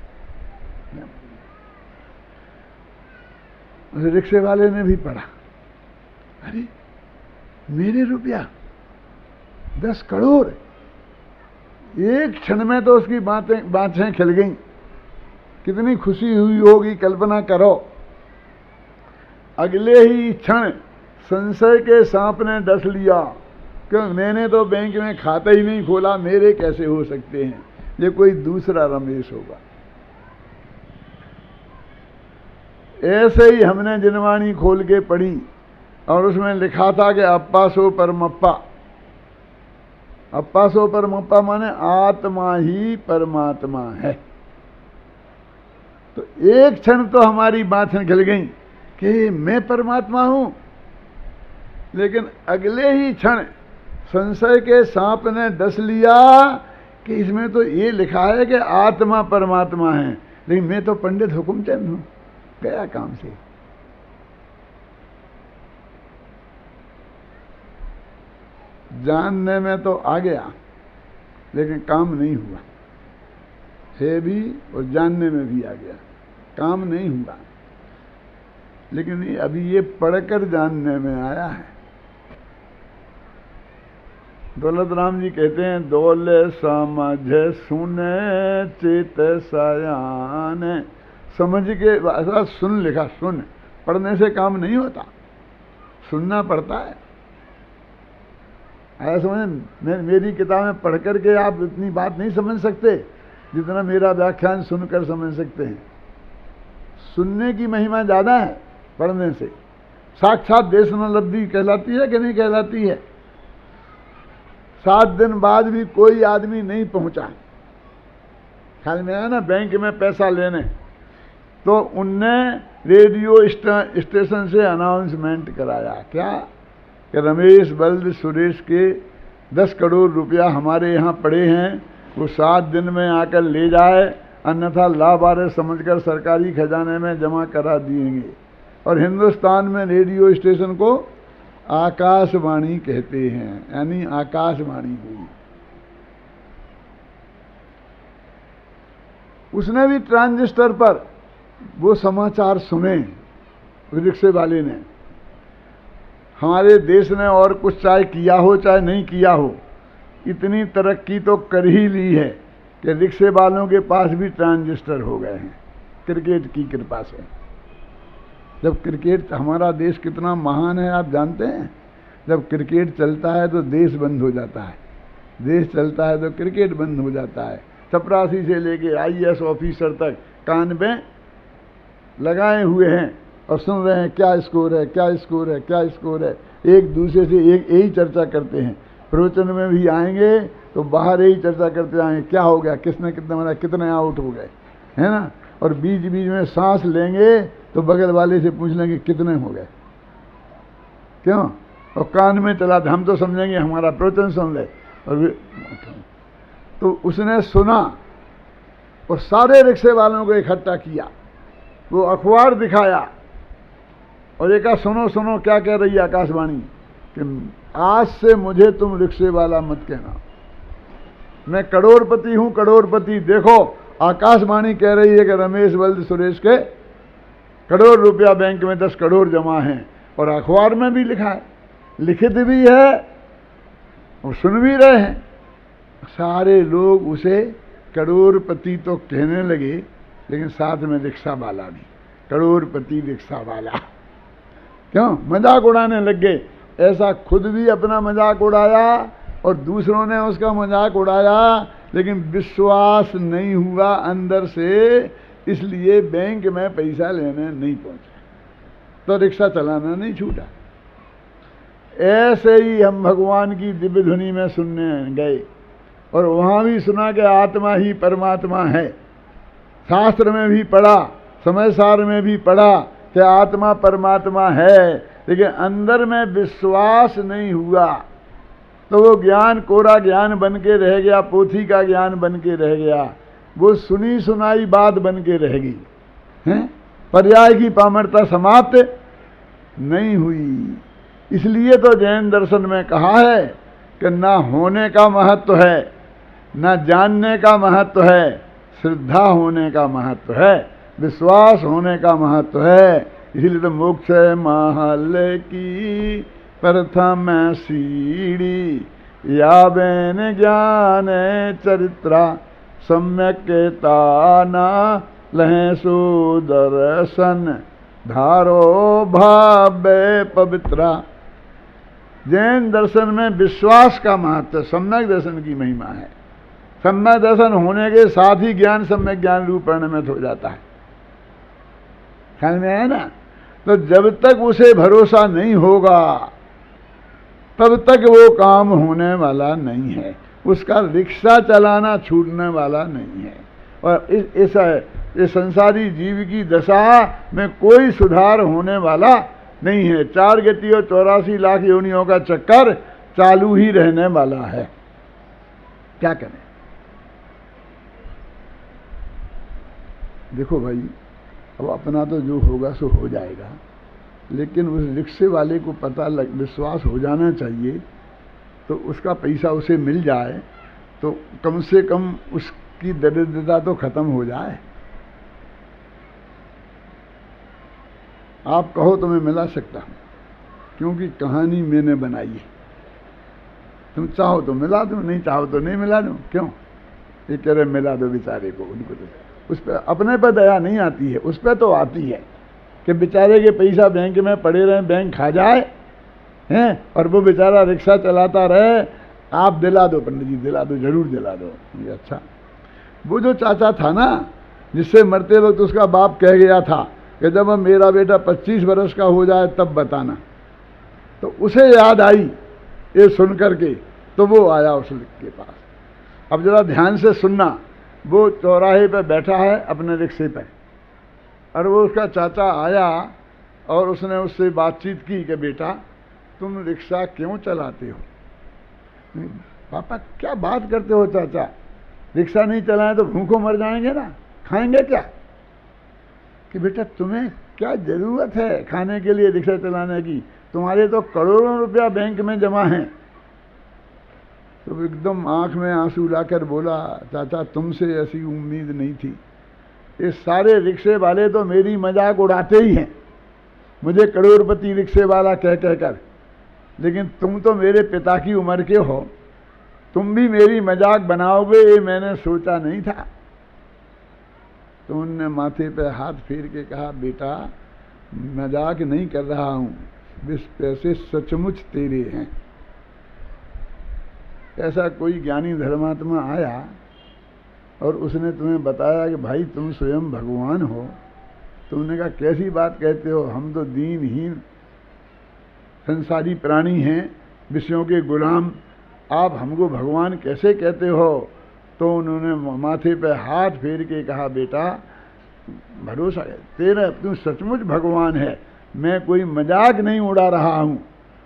रिक्शे वाले ने भी पढ़ा, अरे मेरे रुपया 10 करोड़, एक क्षण में तो उसकी बातें खिल गई। कितनी खुशी हुई होगी, कल्पना करो। अगले ही क्षण संशय के सांप ने डस लिया, क्यों? मैंने तो बैंक में खाता ही नहीं खोला, मेरे कैसे हो सकते हैं, ये कोई दूसरा रमेश होगा। ऐसे ही हमने जिनवाणी खोल के पढ़ी और उसमें लिखा था कि अप्पा सो परमप्पा। अप्पा सो परमप्पा माने आत्मा ही परमात्मा है। तो एक क्षण तो हमारी बातें खिल गई कि मैं परमात्मा हूं, लेकिन अगले ही क्षण संशय के सांप ने डस लिया कि इसमें तो ये लिखा है कि आत्मा परमात्मा है, लेकिन मैं तो पंडित हुकुमचंद हूं। गया काम से। जानने में तो आ गया, लेकिन काम नहीं हुआ है भी, और जानने में भी आ गया, काम नहीं हुआ। लेकिन अभी ये पढ़कर जानने में आया है। दौलत राम जी कहते हैं, दौले समझ सुने चेत सयान। समझ के ऐसा सुन लिखा, सुन, पढ़ने से काम नहीं होता, सुनना पड़ता है। ऐसा समझ, मेरी किताबें पढ़ करके आप इतनी बात नहीं समझ सकते जितना मेरा व्याख्यान सुनकर समझ सकते हैं। सुनने की महिमा ज़्यादा है पढ़ने से। साक्षात देशनालब्धि कहलाती है कि नहीं कहलाती है? 7 दिन बाद भी कोई आदमी नहीं पहुंचा। ख्याल में आया ना, बैंक में पैसा लेने, तो उनने रेडियो स्टेशन से अनाउंसमेंट कराया, क्या कि रमेश बल्द सुरेश के 10 करोड़ रुपया हमारे यहाँ पड़े हैं, वो 7 दिन में आकर ले जाए, अन्यथा लावारिस समझकर सरकारी खजाने में जमा करा दिएंगे। और हिंदुस्तान में रेडियो स्टेशन को आकाशवाणी कहते हैं, यानी आकाशवाणी हुई। उसने भी ट्रांजिस्टर पर वो समाचार सुने, रिक्शे वाले ने। हमारे देश ने और कुछ चाहे किया हो चाहे नहीं किया हो, इतनी तरक्की तो कर ही ली है कि रिक्शे वालों के पास भी ट्रांजिस्टर हो गए हैं, क्रिकेट की कृपा से। जब क्रिकेट, हमारा देश कितना महान है आप जानते हैं, जब क्रिकेट चलता है तो देश बंद हो जाता है, देश चलता है तो क्रिकेट बंद हो जाता है। चपरासी से लेके IAS ऑफिसर तक कान में लगाए हुए हैं और सुन रहे हैं, क्या स्कोर है, क्या स्कोर है, क्या स्कोर है। एक दूसरे से यही चर्चा करते हैं। प्रवचन में भी आएंगे तो बाहर यही चर्चा करते आएंगे, क्या हो गया, किसने कितना मारा, कितने आउट हो गए, है ना। और बीच बीच में सांस लेंगे तो बगल वाले से पूछ लेंगे कितने हो गए, क्यों। और कान में चलाते, हम तो समझेंगे हमारा प्रवचन सुन ले, और तो उसने सुना और सारे रिक्शे वालों को इकट्ठा किया, वो अखबार दिखाया और एक सुनो सुनो क्या कह रही है आकाशवाणी कि आज से मुझे तुम रिक्शे वाला मत कहना, मैं करोड़पति हूं, करोड़पति। देखो आकाशवाणी कह रही है कि रमेश बल्द सुरेश के करोड़ रुपया बैंक में 10 करोड़ जमा हैं, और अखबार में भी लिखा है, लिखित भी है और सुन भी रहे हैं। सारे लोग उसे करोड़पति तो कहने लगे, लेकिन साथ में रिक्शा वाला भी, करोड़पति रिक्शा वाला। क्यों? मजाक उड़ाने लग गए। ऐसा खुद भी अपना मजाक उड़ाया और दूसरों ने उसका मजाक उड़ाया, लेकिन विश्वास नहीं हुआ अंदर से, इसलिए बैंक में पैसा लेने नहीं पहुंचे, तो रिक्शा चलाना नहीं छूटा। ऐसे ही हम भगवान की दिव्य ध्वनि में सुनने गए और वहां भी सुना कि आत्मा ही परमात्मा है। शास्त्र में भी पढ़ा, समय सार में भी पढ़ा कि आत्मा परमात्मा है, लेकिन अंदर में विश्वास नहीं हुआ, तो वो ज्ञान कोरा ज्ञान बन के रह गया, पोथी का ज्ञान बन के रह गया, वो सुनी सुनाई बात बन के रह गई हैं। पर्याय की पामरता समाप्त नहीं हुई। इसलिए तो जैन दर्शन में कहा है कि ना होने का महत्व है, ना जानने का महत्व है, श्रद्धा होने का महत्व है, विश्वास होने का महत्व है। इसीलिए तो मोक्ष महल की प्रथम सीढ़ी, या बेन ज्ञान चरित्रा, सम्यक ताना लहे सुदर्शन, धारो भावे पवित्रा। जैन दर्शन में विश्वास का महत्व, सम्यक दर्शन की महिमा है। सम्यक दर्शन होने के साथ ही ज्ञान सम्यक ज्ञान रूप परिणमित हो जाता है। ख्याल में है ना? तो जब तक उसे भरोसा नहीं होगा तब तक वो काम होने वाला नहीं है, उसका रिक्शा चलाना छूटने वाला नहीं है। और इस संसारी जीव की दशा में कोई सुधार होने वाला नहीं है। 4 गति और 84 लाख योनियों का चक्कर चालू ही रहने वाला है। क्या करें? देखो भाई, अब अपना तो जो होगा सो हो जाएगा, लेकिन उस रिक्शे वाले को विश्वास हो जाना चाहिए, तो उसका पैसा उसे मिल जाए तो कम से कम उसकी दरिद्रता तो खत्म हो जाए। आप कहो तो मैं मिला सकता हूं, क्योंकि कहानी मैंने बनाई है। तुम चाहो तो मिला दो, नहीं चाहो तो नहीं मिला दो। क्यों? ये कह रहे मिला दो बेचारे को, उनको तो उस पर अपने पर दया नहीं आती है, उस पर तो आती है कि बेचारे के पैसा बैंक में पड़े रहे, बैंक खा जाए हैं, और वो बेचारा रिक्शा चलाता रहे। आप दिला दो पंडित जी, दिला दो, जरूर दिला दो। अच्छा, वो जो चाचा था ना, जिससे मरते वक्त उसका बाप कह गया था कि जब मेरा बेटा 25 वर्ष का हो जाए तब बताना, तो उसे याद आई ये सुन करके, तो वो आया उसके पास। अब जरा ध्यान से सुनना, वो चौराहे पे बैठा है अपने रिक्शे पे, और वो उसका चाचा आया और उसने उससे बातचीत की कि बेटा तुम रिक्शा क्यों चलाते हो? पापा क्या बात करते हो चाचा, रिक्शा नहीं चलाएं तो भूखों मर जाएंगे ना, खाएंगे क्या? कि बेटा तुम्हें क्या जरूरत है खाने के लिए रिक्शा चलाने की, तुम्हारे तो करोड़ों रुपया बैंक में जमा हैं। तो एकदम आंख में आंसू लाकर बोला, चाचा तुमसे ऐसी उम्मीद नहीं थी, ये सारे रिक्शे वाले तो मेरी मजाक उड़ाते ही हैं, मुझे करोड़पति रिक्शे वाला कह कर, लेकिन तुम तो मेरे पिता की उम्र के हो, तुम भी मेरी मजाक बनाओगे ये मैंने सोचा नहीं था। तो उनने माथे पे हाथ फेर के कहा, बेटा मजाक नहीं कर रहा हूं, इस पैसे सचमुच तेरे हैं। ऐसा कोई ज्ञानी धर्मात्मा आया और उसने तुम्हें बताया कि भाई तुम स्वयं भगवान हो, तुमने कहा कैसी बात कहते हो, हम तो दीनहीन संसारी प्राणी हैं, विषयों के गुलाम, आप हमको भगवान कैसे कहते हो? तो उन्होंने माथे पे हाथ फेर के कहा, बेटा भरोसा है तेरा, तू सचमुच भगवान है, मैं कोई मजाक नहीं उड़ा रहा हूं।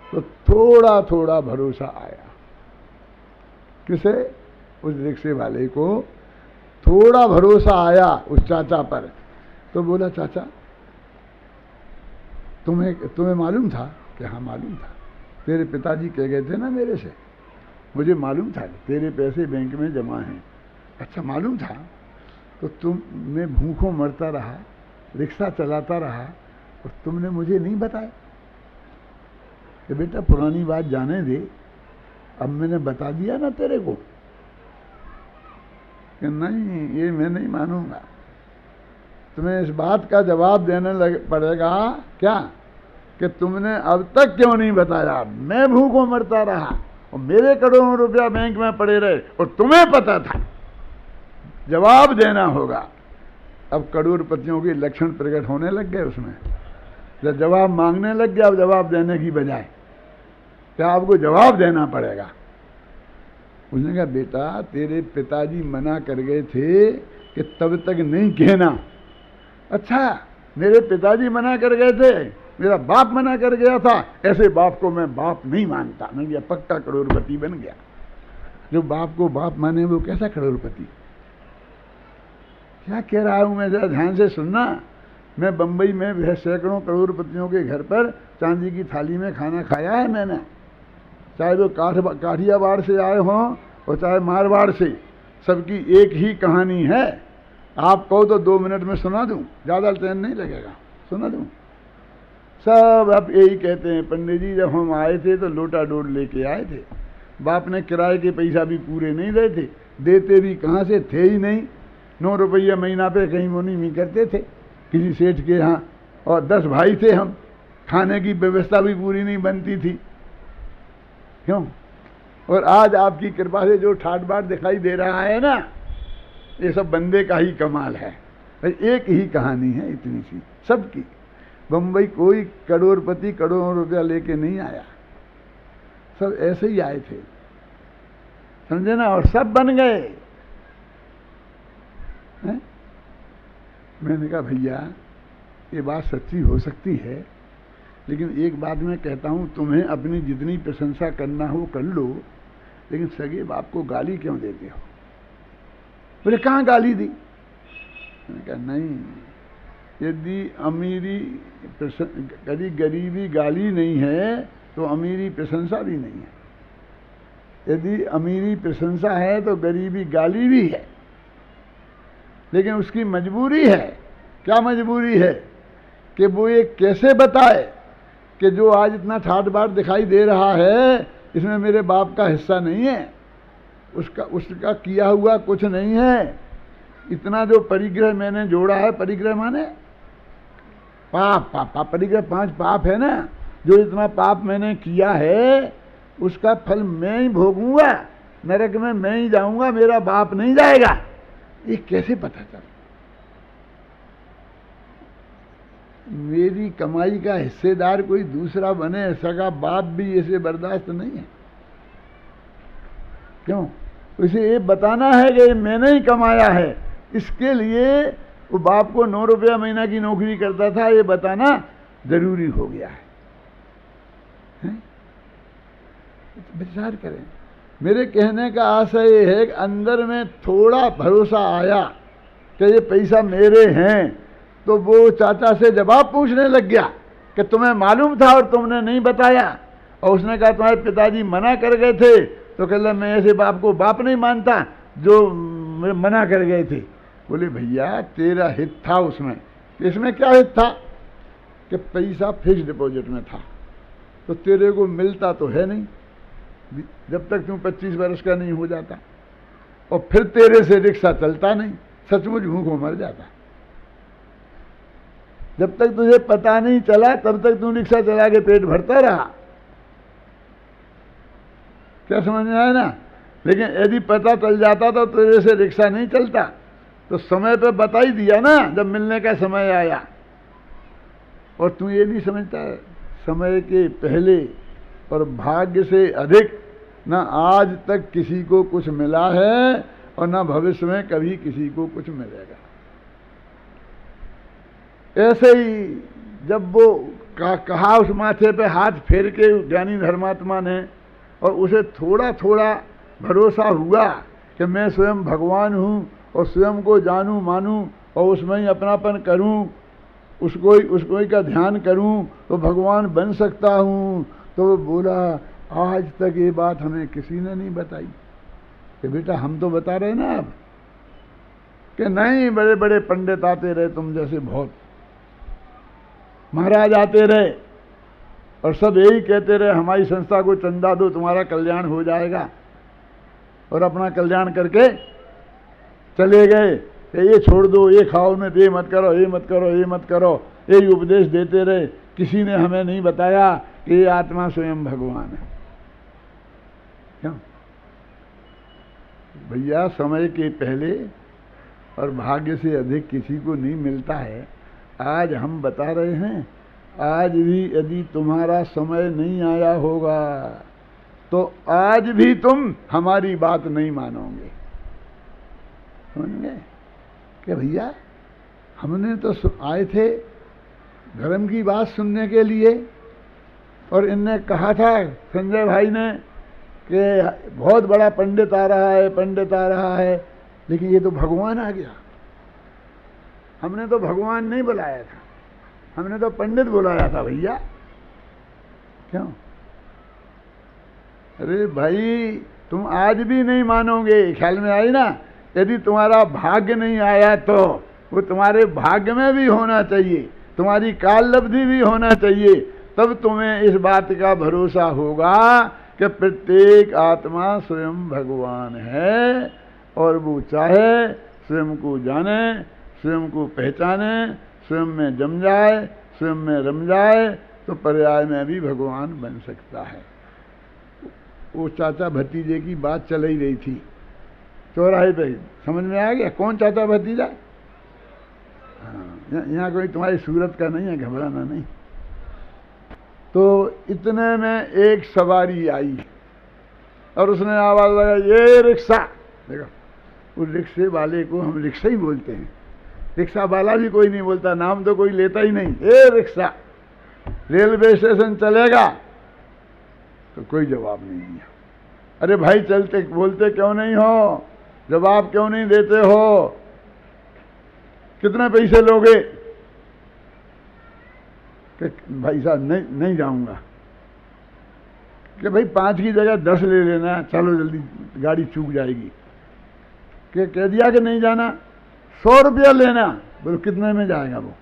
तो थोड़ा थोड़ा भरोसा आया। किसे? उस रिक्शे वाले को थोड़ा भरोसा आया उस चाचा पर, तो बोला चाचा तुम्हें मालूम था? कि हाँ मालूम था, तेरे पिताजी कह गए थे ना मेरे से, मुझे मालूम था तेरे पैसे बैंक में जमा हैं। अच्छा मालूम था, तो मैं भूखों मरता रहा, रिक्शा चलाता रहा और तुमने मुझे नहीं बताया कि बेटा पुरानी बात जाने दे, अब मैंने बता दिया ना तेरे को कि नहीं ये मैं नहीं मानूंगा, तुम्हें इस बात का जवाब देने पड़ेगा क्या कि तुमने अब तक क्यों नहीं बताया। मैं भूखों मरता रहा और मेरे करोड़ों रुपया बैंक में पड़े रहे और तुम्हें पता था, जवाब देना होगा। अब करोड़पतियों के लक्षण प्रकट होने लग गए उसमें, जब जवाब मांगने लग गया, अब जवाब देने की बजाय क्या आपको जवाब देना पड़ेगा। उसने कहा बेटा तेरे पिताजी मना कर गए थे कि तब तक नहीं कहना। अच्छा मेरे पिताजी मना कर गए थे, मेरा बाप मना कर गया था, ऐसे बाप को मैं बाप नहीं मानता। मैं गया पक्का करोड़पति बन गया। जो बाप को बाप माने वो कैसा करोड़पति? क्या कह रहा हूं मैं, जरा ध्यान से सुनना। मैं बंबई में सैकड़ों करोड़पतियों के घर पर चांदी की थाली में खाना खाया है मैंने, चाहे वो काठियावाड़ से आए हों और चाहे मारवाड़ से, सबकी एक ही कहानी है। आप कहो तो 2 मिनट में सुना दूं, ज़्यादा टाइम नहीं लगेगा, सुना दूं। सब अब यही कहते हैं पंडित जी जब हम आए थे तो लोटा डोर लेके आए थे, बाप ने किराए के पैसा भी पूरे नहीं दे थे, देते भी कहाँ से थे ही नहीं। 9 रुपया महीना पे कहीं मुनी नहीं करते थे किसी सेठ के यहाँ, और 10 भाई थे हम, खाने की व्यवस्था भी पूरी नहीं बनती थी। क्यों? और आज आपकी कृपा से जो ठाट बाट दिखाई दे रहा है ना, ये सब बंदे का ही कमाल है। एक ही कहानी है इतनी सी सबकी। बम्बई कोई करोड़पति करोड़ों रुपया लेके नहीं आया, सब ऐसे ही आए थे, समझे ना, और सब बन गए हैं? मैंने कहा भैया ये बात सच्ची हो सकती है, लेकिन एक बात मैं कहता हूं, तुम्हें अपनी जितनी प्रशंसा करना हो कर लो, लेकिन सगे बाप को गाली क्यों देते हो? बोले कहाँ गाली दी? मैंने कहा नहीं, यदि कभी गरीबी गाली नहीं है तो अमीरी प्रशंसा भी नहीं है। यदि अमीरी प्रशंसा है तो गरीबी गाली भी है, लेकिन उसकी मजबूरी है। क्या मजबूरी है? कि वो ये कैसे बताए कि जो आज इतना ठाट बाट दिखाई दे रहा है इसमें मेरे बाप का हिस्सा नहीं है, उसका किया हुआ कुछ नहीं है। इतना जो परिग्रह मैंने जोड़ा है, परिग्रह माने पाप, परिग्रह 5 पाप है ना, जो इतना पाप मैंने किया है उसका फल मैं ही भोगूंगा, नरक में मैं ही जाऊंगा, मेरा बाप नहीं जाएगा। ये कैसे पता चला? मेरी कमाई का हिस्सेदार कोई दूसरा बने, सगा बाप भी इसे बर्दाश्त नहीं है। क्यों? उसे ये बताना है कि मैंने ही कमाया है, इसके लिए वो बाप को 9 रुपया महीना की नौकरी करता था, ये बताना जरूरी हो गया है? विचार करें। मेरे कहने का आशय ये है कि अंदर में थोड़ा भरोसा आया कि ये पैसा मेरे हैं, तो वो चाचा से जवाब पूछने लग गया कि तुम्हें मालूम था और तुमने नहीं बताया। और उसने कहा तुम्हारे पिताजी मना कर गए थे, तो कहला मैं ऐसे बाप को बाप नहीं मानता जो मना कर गए थे। बोले भैया तेरा हित था उसमें। इसमें क्या हित था? कि पैसा फिक्स डिपॉजिट में था, तो तेरे को मिलता तो है नहीं जब तक तुम 25 वर्ष का नहीं हो जाता, और फिर तेरे से रिक्शा चलता नहीं, सचमुच भूखों मर जाता। जब तक तुझे पता नहीं चला तब तक तू रिक्शा चला के पेट भरता रहा। क्या समझ में आया ना? लेकिन यदि पता चल जाता तो तेरे से रिक्शा नहीं चलता, तो समय पे बता ही दिया ना जब मिलने का समय आया। और तू ये नहीं समझता समय के पहले और भाग्य से अधिक ना आज तक किसी को कुछ मिला है और ना भविष्य में कभी किसी को कुछ मिलेगा। ऐसे ही जब वो कहा उस माथे पे हाथ फेर के ज्ञानी धर्मात्मा ने, और उसे थोड़ा थोड़ा भरोसा हुआ कि मैं स्वयं भगवान हूँ और स्वयं को जानूं मानूं और उसमें ही अपनापन करूं, उसको ही का ध्यान करूं तो भगवान बन सकता हूं। तो वो बोला आज तक ये बात हमें किसी ने नहीं बताई कि बेटा हम तो बता रहे ना अब कि नहीं, बड़े बड़े पंडित आते रहे तुम जैसे, बहुत महाराज आते रहे और सब यही कहते रहे हमारी संस्था को चंदा दो तुम्हारा कल्याण हो जाएगा, और अपना कल्याण करके चले गए कि ये छोड़ दो, ये खाओ मत, ये मत करो, ये मत करो, ये मत करो, यही उपदेश देते रहे। किसी ने हमें नहीं बताया कि ये आत्मा स्वयं भगवान है। क्यों भैया, समय के पहले और भाग्य से अधिक किसी को नहीं मिलता है। आज हम बता रहे हैं, आज भी यदि तुम्हारा समय नहीं आया होगा तो आज भी तुम हमारी बात नहीं मानोगे। समझ गए कि भैया हमने तो आए थे धर्म की बात सुनने के लिए, और इनने कहा था संजय भाई ने कि बहुत बड़ा पंडित आ रहा है, पंडित आ रहा है, लेकिन ये तो भगवान आ गया। हमने तो भगवान नहीं बुलाया था, हमने तो पंडित बुलाया था भैया। क्यों? अरे भाई तुम आज भी नहीं मानोगे, ख्याल में आई ना। यदि तुम्हारा भाग्य नहीं आया तो वो तुम्हारे भाग्य में भी होना चाहिए, तुम्हारी काललब्धि भी होना चाहिए, तब तुम्हें इस बात का भरोसा होगा कि प्रत्येक आत्मा स्वयं भगवान है और वो चाहे स्वयं को जाने, स्वयं को पहचाने, स्वयं में जम जाए, स्वयं में रम जाए तो पर्याय में भी भगवान बन सकता है। वो चाचा भतीजे की बात चल ही रही थी चौराहे पे, समझ में आ गया कौन चाचा भतीजा? हाँ, यहाँ कोई तुम्हारी सूरत का नहीं है, घबराना नहीं। तो इतने में एक सवारी आई और उसने आवाज लगाई, ये रिक्शा। देखो उस रिक्शे वाले को हम रिक्शा ही बोलते हैं, रिक्शा वाला भी कोई नहीं बोलता, नाम तो कोई लेता ही नहीं। ए रिक्शा, रेलवे स्टेशन चलेगा? तो कोई जवाब नहीं दिया। अरे भाई चलते बोलते क्यों नहीं हो, जवाब क्यों नहीं देते हो, कितने पैसे लोगे? कि भाई साहब नहीं जाऊंगा। कि भाई 5 की जगह 10 ले लेना, चलो जल्दी गाड़ी चूक जाएगी। कि कह दिया कि नहीं जाना, 100 रुपया लेना। बोलो कितने में जाएगा वो?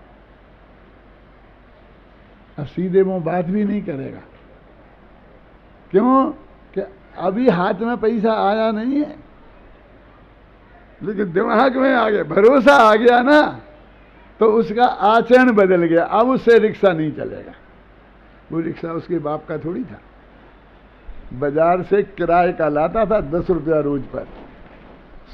अब सीधे मुंह बात भी नहीं करेगा। क्यों? कि अभी हाथ में पैसा आया नहीं है, लेकिन दिमाग में आ गया, भरोसा आ गया ना, तो उसका आचरण बदल गया। अब उससे रिक्शा नहीं चलेगा। वो रिक्शा उसके बाप का थोड़ी था, बाजार से किराए का लाता था 10 रुपया रोज पर,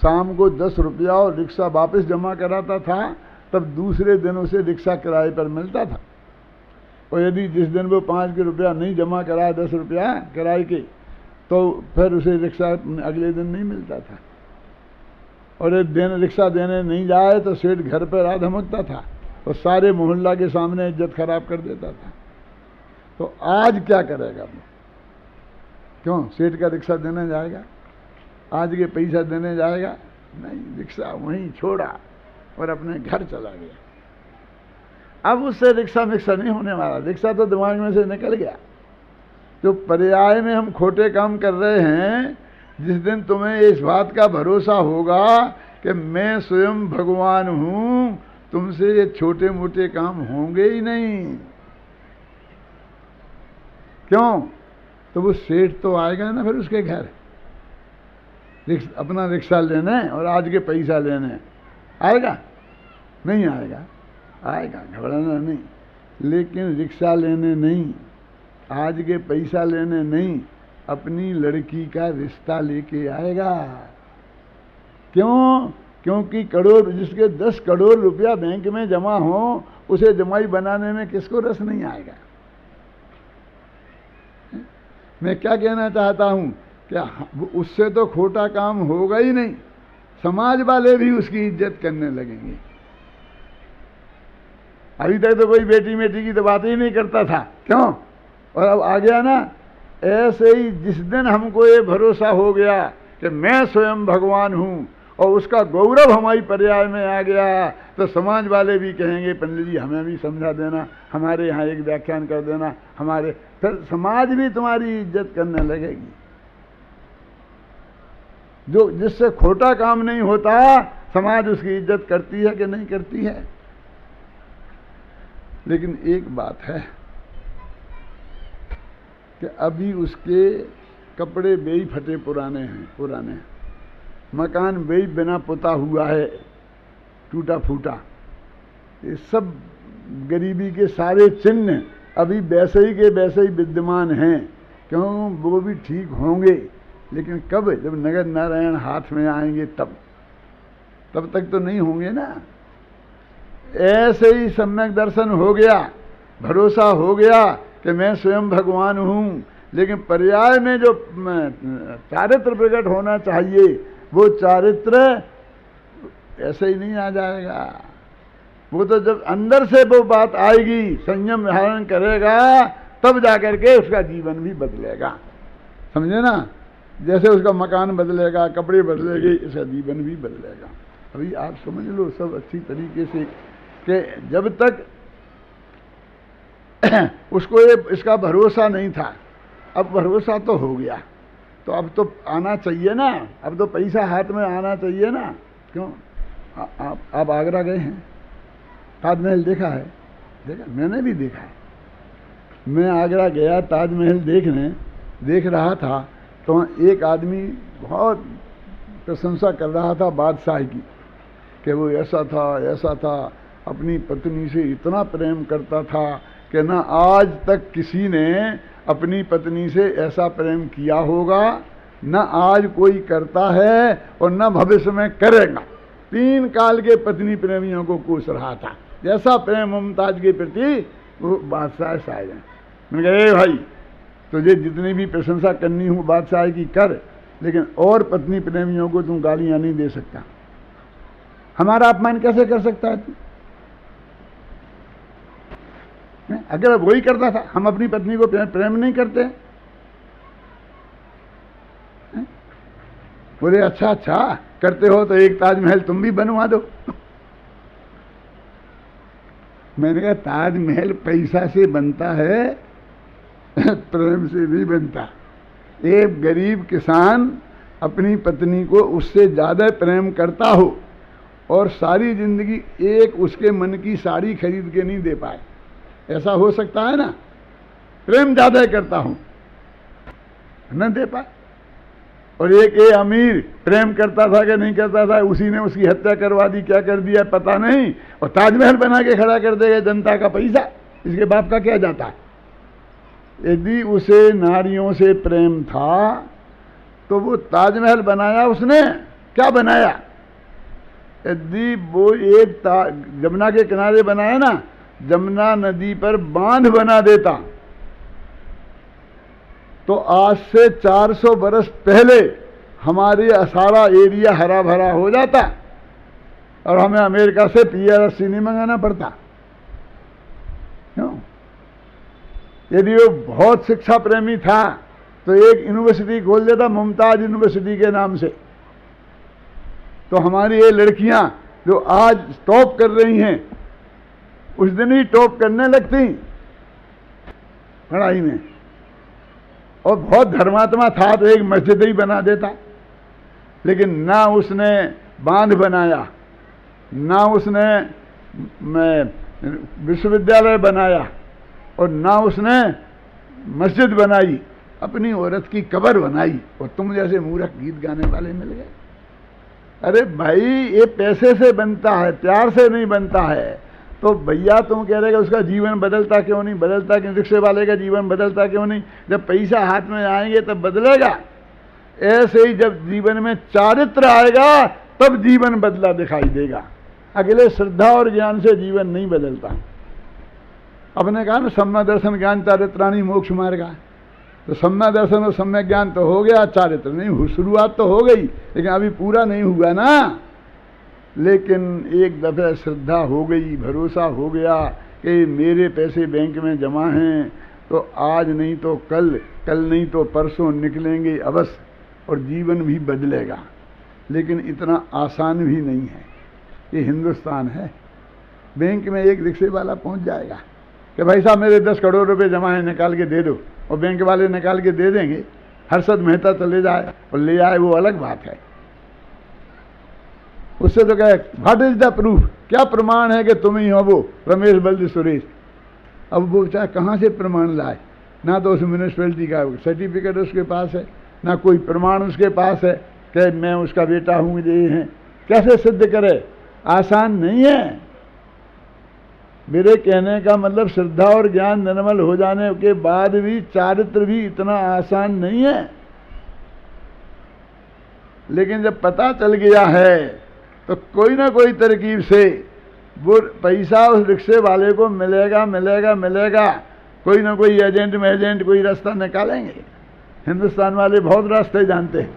शाम को 10 रुपया और रिक्शा वापस जमा कराता था, तब दूसरे दिन उसे रिक्शा किराए पर मिलता था। और यदि जिस दिन वो 5 रुपया नहीं जमा कराया 10 रुपया किराए के, तो फिर उसे रिक्शा अगले दिन नहीं मिलता था। और एक दिन रिक्शा देने नहीं जाए तो सेठ घर पर आ धमकता था और सारे मोहल्ला के सामने इज्जत खराब कर देता था। तो आज क्या करेगा वो? क्यों? सेठ का रिक्शा देने जाएगा? आज के पैसा देने जाएगा? नहीं, रिक्शा वहीं छोड़ा और अपने घर चला गया। अब उससे रिक्शा मिक्सा नहीं होने वाला, रिक्शा तो दिमाग में से निकल गया। तो पर्याय में हम खोटे काम कर रहे हैं। जिस दिन तुम्हें इस बात का भरोसा होगा कि मैं स्वयं भगवान हूं, तुमसे ये छोटे मोटे काम होंगे ही नहीं। क्यों? तो वो सेठ तो आएगा ना फिर उसके घर अपना रिक्शा लेने और आज के पैसा लेने। आएगा? नहीं आएगा? आएगा, घबराना नहीं। लेकिन रिक्शा लेने नहीं, आज के पैसा लेने नहीं, अपनी लड़की का रिश्ता लेके आएगा। क्यों? क्योंकि जिसके 10 करोड़ रुपया बैंक में जमा हो, उसे जमाई बनाने में किसको रस नहीं आएगा? मैं क्या कहना चाहता हूं कि उससे तो खोटा काम होगा ही नहीं, समाज वाले भी उसकी इज्जत करने लगेंगे। अभी तक तो कोई बेटी बेटी की तो बात ही नहीं करता था। क्यों? और अब आ गया ना। ऐसे ही जिस दिन हमको ये भरोसा हो गया कि मैं स्वयं भगवान हूँ और उसका गौरव हमारी पर्याय में आ गया, तो समाज वाले भी कहेंगे पंडित जी हमें भी समझा देना, हमारे यहाँ एक व्याख्यान कर देना, हमारे, फिर समाज भी तुम्हारी इज्जत करने लगेगी। जो जिससे खोटा काम नहीं होता समाज उसकी इज्जत करती है कि नहीं करती है। लेकिन एक बात है कि अभी उसके कपड़े बेई फटे पुराने हैं, पुराने मकान बेई बिना पुता हुआ है, टूटा फूटा, ये सब गरीबी के सारे चिन्ह अभी वैसे ही के वैसे ही विद्यमान हैं। क्यों? वो भी ठीक होंगे, लेकिन कब? जब नगर नारायण हाथ में आएंगे तब तक तो नहीं होंगे ना। ऐसे ही सम्यक दर्शन हो गया, भरोसा हो गया कि मैं स्वयं भगवान हूँ, लेकिन पर्याय में जो चारित्र प्रकट होना चाहिए वो चारित्र ऐसे ही नहीं आ जाएगा। वो तो जब अंदर से वो बात आएगी, संयम धारण करेगा, तब जाकर के उसका जीवन भी बदलेगा। समझे ना? जैसे उसका मकान बदलेगा, कपड़े बदलेंगे, इसका जीवन भी बदलेगा। अभी आप समझ लो सब अच्छी तरीके से कि जब तक उसको ये इसका भरोसा नहीं था, अब भरोसा तो हो गया, तो अब तो आना चाहिए ना, अब तो पैसा हाथ में आना चाहिए ना। क्यों? आप आगरा गए हैं, ताजमहल देखा है? देखा? मैंने भी देखा है। मैं आगरा गया ताजमहल देखने, देख रहा था तो एक आदमी बहुत प्रशंसा कर रहा था बादशाह की कि वो ऐसा था, अपनी पत्नी से इतना प्रेम करता था कि ना आज तक किसी ने अपनी पत्नी से ऐसा प्रेम किया होगा, न आज कोई करता है और न भविष्य में करेगा। 3 काल के पत्नी प्रेमियों को कोस रहा था, जैसा प्रेम मुमताज के प्रति वो बादशाह शायद है। मैंने कहा, ए भाई, तुझे जितनी भी प्रशंसा करनी हो बादशाह की कर, लेकिन और पत्नी प्रेमियों को तुम गालियां नहीं दे सकता। हमारा अपमान कैसे कर सकता है तू? अगर वही करता था, हम अपनी पत्नी को प्रेम नहीं करते? बोले अच्छा करते हो तो एक ताजमहल तुम भी बनवा दो। मैंने कहा ताजमहल पैसा से बनता है, प्रेम से नहीं बनता। एक गरीब किसान अपनी पत्नी को उससे ज्यादा प्रेम करता हो और सारी जिंदगी एक उसके मन की साड़ी खरीद के नहीं दे पाए, ऐसा हो सकता है ना? प्रेम ज्यादा करता हूं, न दे पाए। और एक अमीर प्रेम करता था कि नहीं करता था, उसी ने उसकी हत्या करवा दी, क्या कर दिया पता नहीं, और ताजमहल बना के खड़ा कर देगा जनता का पैसा, इसके बाप का क्या जाता है? यदि उसे नारियों से प्रेम था तो वो ताजमहल बनाया उसने, क्या बनाया? यदि वो एक जमुना के किनारे बनाया ना, जमुना नदी पर बांध बना देता तो आज से 400 बरस पहले हमारे सारा एरिया हरा भरा हो जाता और हमें अमेरिका से PRC नहीं मंगाना पड़ता। क्यों? यदि वो बहुत शिक्षा प्रेमी था तो एक यूनिवर्सिटी खोल देता, मुमताज यूनिवर्सिटी के नाम से, तो हमारी ये लड़कियां जो आज टॉप कर रही हैं उस दिन ही टॉप करने लगती पढ़ाई में। और बहुत धर्मात्मा था तो एक मस्जिद ही बना देता, लेकिन ना उसने बांध बनाया, ना उसने विश्वविद्यालय बनाया, और ना उसने मस्जिद बनाई, अपनी औरत की कब्र बनाई, और तुम जैसे मूर्ख गीत गाने वाले मिल गए। अरे भाई, ये पैसे से बनता है, प्यार से नहीं बनता है। तो भैया तुम कह रहे कि उसका जीवन बदलता क्यों नहीं? बदलता क्यों? रिक्शे वाले का जीवन बदलता क्यों नहीं? जब पैसा हाथ में आएंगे तब बदलेगा। ऐसे ही जब जीवन में चारित्र आएगा तब जीवन बदला दिखाई देगा। अगले श्रद्धा और ज्ञान से जीवन नहीं बदलता। अपने कहा ना सम्यक दर्शन ज्ञान चारित्राणी मोक्ष मार्गा, तो सम्यक दर्शन और सम्यक ज्ञान तो हो गया, चारित्र नहीं, शुरुआत तो हो गई लेकिन अभी पूरा नहीं हुआ ना। लेकिन एक दफे श्रद्धा हो गई, भरोसा हो गया कि मेरे पैसे बैंक में जमा हैं तो आज नहीं तो कल, कल नहीं तो परसों निकलेंगे अवश्य, और जीवन भी बदलेगा। लेकिन इतना आसान भी नहीं है। ये हिंदुस्तान है। बैंक में एक रिक्शे वाला पहुंच जाएगा कि भाई साहब मेरे 10 करोड़ रुपए जमा है, निकाल के दे दो, और बैंक वाले निकाल के दे देंगे। हर्षद मेहता चले जाए और ले आए, वो अलग बात है। उससे तो कहे व्हाट इज द प्रूफ, क्या प्रमाण है कि तुम ही हो वो रमेश बल्द सुरेश। अब वो चाहे कहाँ से प्रमाण लाए, ना तो उस म्यूनिसपैलिटी का सर्टिफिकेट उसके पास है, ना कोई प्रमाण उसके पास है कि मैं उसका बेटा हूँ, ये हैं। कैसे सिद्ध करे? आसान नहीं है। मेरे कहने का मतलब श्रद्धा और ज्ञान निर्मल हो जाने के बाद भी चारित्र भी इतना आसान नहीं है। लेकिन जब पता चल गया है तो कोई ना कोई तरकीब से वो पैसा उस रिक्शे वाले को मिलेगा मिलेगा मिलेगा। कोई ना कोई एजेंट कोई रास्ता निकालेंगे। हिंदुस्तान वाले बहुत रास्ते जानते हैं,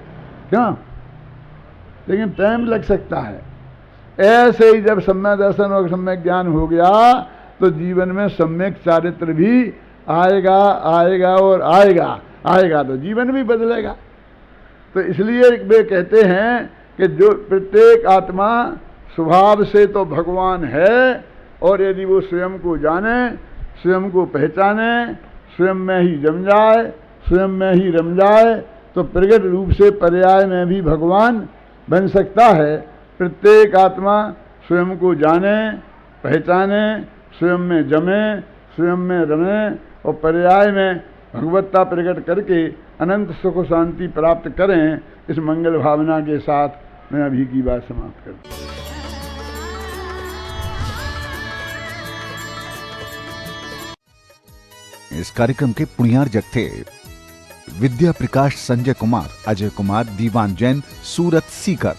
क्यों? लेकिन टाइम लग सकता है। ऐसे ही जब सम्यक दर्शन और सम्यक ज्ञान हो गया तो जीवन में सम्यक चारित्र भी आएगा आएगा और आएगा तो जीवन भी बदलेगा। तो इसलिए वे कहते हैं कि जो प्रत्येक आत्मा स्वभाव से तो भगवान है, और यदि वो स्वयं को जाने, स्वयं को पहचाने, स्वयं में ही जम जाए, स्वयं में ही रम जाए, तो प्रकट रूप से पर्याय में भी भगवान बन सकता है। प्रत्येक आत्मा स्वयं को जाने, पहचाने, स्वयं में जमे, स्वयं में रमे और पर्याय में भगवत्ता प्रकट करके अनंत सुख शांति प्राप्त करें। इस मंगल भावना के साथ मैं अभी की बात समाप्त करता हूँ। इस कार्यक्रम के पुण्यार्जक थे विद्या प्रकाश संजय कुमार, अजय कुमार, दीवान जैन, सूरत सीकर।